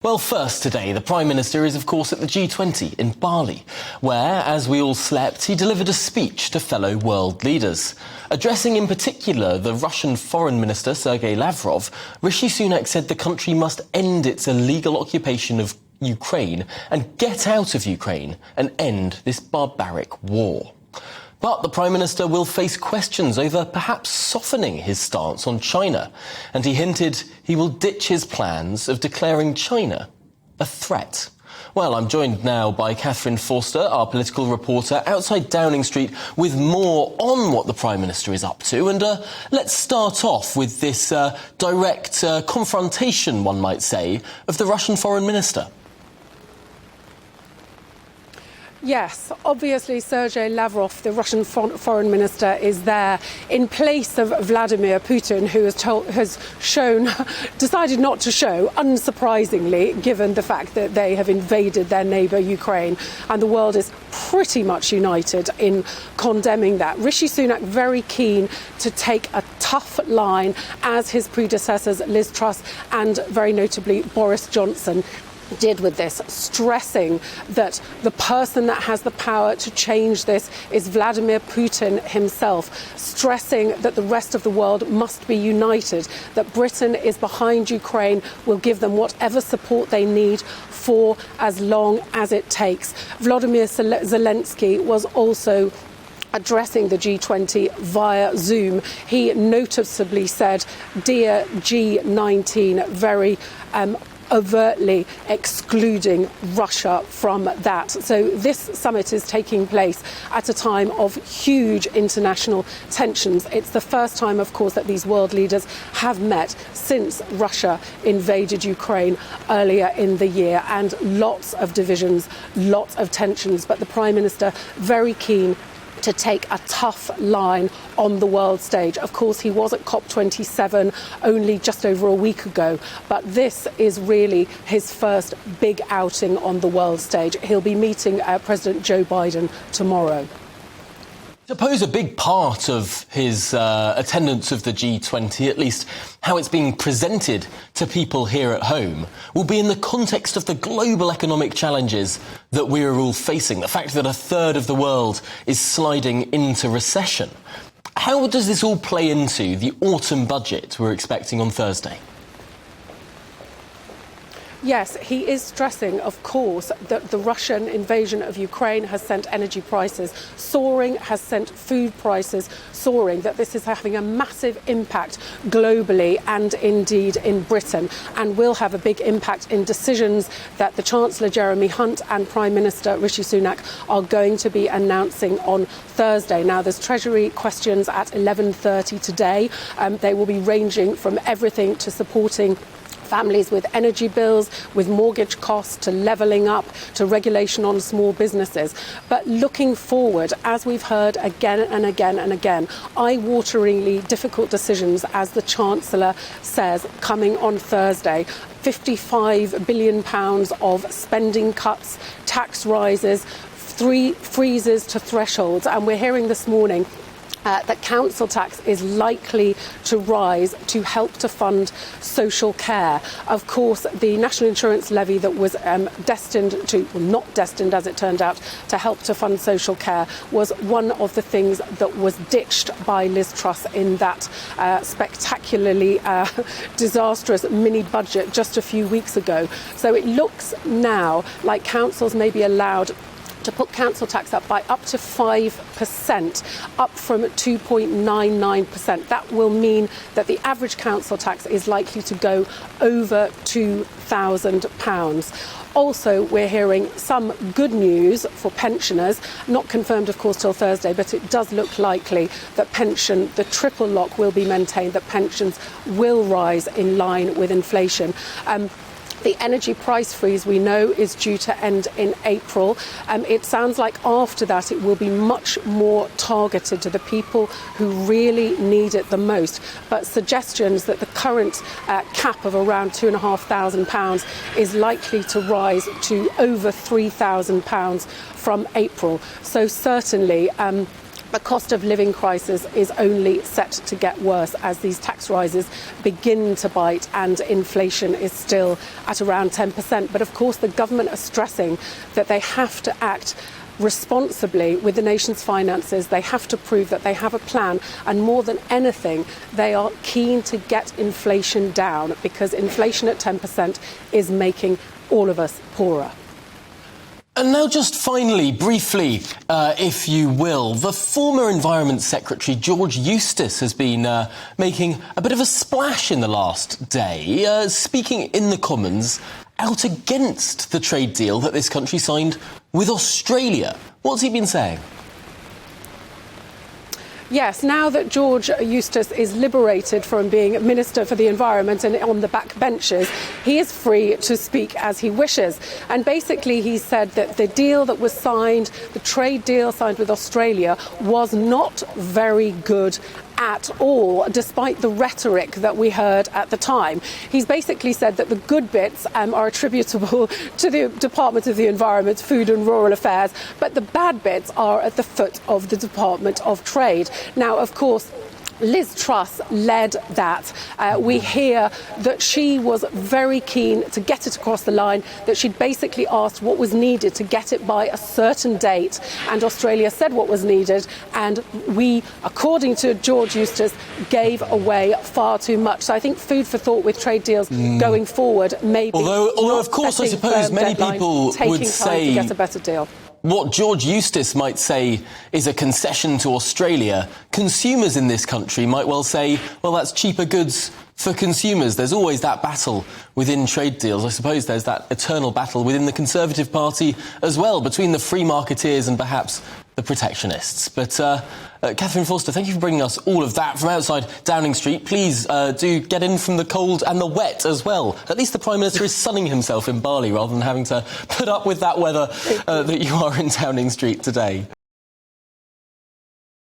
Well, first today, the Prime Minister is, of course, at the G20 in Bali, where, as we all slept, he delivered a speech to fellow world leaders. Addressing in particular the Russian Foreign Minister, Sergey Lavrov, Rishi Sunak said the country must end its illegal occupation of Ukraine and get out of Ukraine and end this barbaric war. But the Prime Minister will face questions over perhaps softening his stance on China, and he hinted he will ditch his plans of declaring China a threat. Well, I'm joined now by Katherine Forster, our political reporter outside Downing Street, with more on what the Prime Minister is up to. And let's start off with this direct confrontation, one might say, of the Russian Foreign Minister. Yes, obviously Sergey Lavrov, the Russian foreign minister, is there in place of Vladimir Putin, who has decided not to show, unsurprisingly, given the fact that they have invaded their neighbour Ukraine, and the world is pretty much united in condemning that. Rishi Sunak very keen to take a tough line, as his predecessors Liz Truss and very notably Boris Johnson did with this, stressing that the person that has the power to change this is Vladimir Putin himself, stressing that the rest of the world must be united, that Britain is behind Ukraine, will give them whatever support they need for as long as it takes. Volodymyr Zelensky was also addressing the G20 via Zoom. He noticeably said, "Dear G19," very overtly excluding Russia from that. So this summit is taking place at a time of huge international tensions. It's the first time, of course, that these world leaders have met since Russia invaded Ukraine earlier in the year, and lots of divisions, lots of tensions. But the Prime Minister very keen to take a tough line on the world stage. Of course, he was at COP27 only just over a week ago, but this is really his first big outing on the world stage. He'll be meeting President Joe Biden tomorrow. I suppose a big part of his attendance of the G20, at least how it's being presented to people here at home, will be in the context of the global economic challenges that we are all facing. The fact that a third of the world is sliding into recession. How does this all play into the autumn budget we're expecting on Thursday? Yes, he is stressing, of course, that the Russian invasion of Ukraine has sent energy prices soaring, has sent food prices soaring, that this is having a massive impact globally and indeed in Britain, and will have a big impact in decisions that the Chancellor Jeremy Hunt and Prime Minister Rishi Sunak are going to be announcing on Thursday. Now, there's Treasury questions at 11:30 today. They will be ranging from everything to supporting families with energy bills, with mortgage costs, to levelling up, to regulation on small businesses. But looking forward, as we've heard again and again and again, eye-wateringly difficult decisions, as the Chancellor says, coming on Thursday. £55 billion of spending cuts, tax rises, 3 freezes to thresholds. And we're hearing this morning that council tax is likely to rise to help to fund social care. Of course, the national insurance levy that was not destined as it turned out, to help to fund social care, was one of the things that was ditched by Liz Truss in that spectacularly disastrous mini budget just a few weeks ago. So it looks now like councils may be allowed to put council tax up by up to 5%, up from 2.99%. That will mean that the average council tax is likely to go over £2,000. Also, we're hearing some good news for pensioners, not confirmed, of course, till Thursday, but it does look likely that the triple lock will be maintained, that pensions will rise in line with inflation. The energy price freeze, we know, is due to end in April. It sounds like after that it will be much more targeted to the people who really need it the most. But suggestions that the current cap of around £2,500 is likely to rise to over £3,000 from April. So certainly The cost of living crisis is only set to get worse as these tax rises begin to bite and inflation is still at around 10%. But of course, the government are stressing that they have to act responsibly with the nation's finances. They have to prove that they have a plan, and more than anything, they are keen to get inflation down, because inflation at 10% is making all of us poorer. And now just finally, briefly, if you will, the former Environment Secretary George Eustice has been making a bit of a splash in the last day, speaking in the Commons out against the trade deal that this country signed with Australia. What's he been saying? Yes, now that George Eustice is liberated from being Minister for the Environment and on the back benches, he is free to speak as he wishes. And basically he said that the deal that was signed, the trade deal signed with Australia, was not very good at all, despite the rhetoric that we heard at the time. He's basically said that the good bits are attributable to the Department of the Environment, Food and Rural Affairs, but the bad bits are at the foot of the Department of Trade. Now, of course, Liz Truss led that. We hear that she was very keen to get it across the line, that she'd basically asked what was needed to get it by a certain date, and Australia said what was needed, and we, according to George Eustice, gave away far too much. So I think food for thought with trade deals going forward, maybe. Although of course, I suppose many people would say to get a better deal. What George Eustice might say is a concession to Australia, consumers in this country might well say, well, that's cheaper goods for consumers. There's always that battle within trade deals. I suppose there's that eternal battle within the Conservative Party as well, between the free marketeers and perhaps the protectionists. But Katherine Forster, thank you for bringing us all of that from outside Downing Street. Please do get in from the cold and the wet as well. At least the Prime Minister is sunning himself in Bali rather than having to put up with that weather that you are in Downing Street today.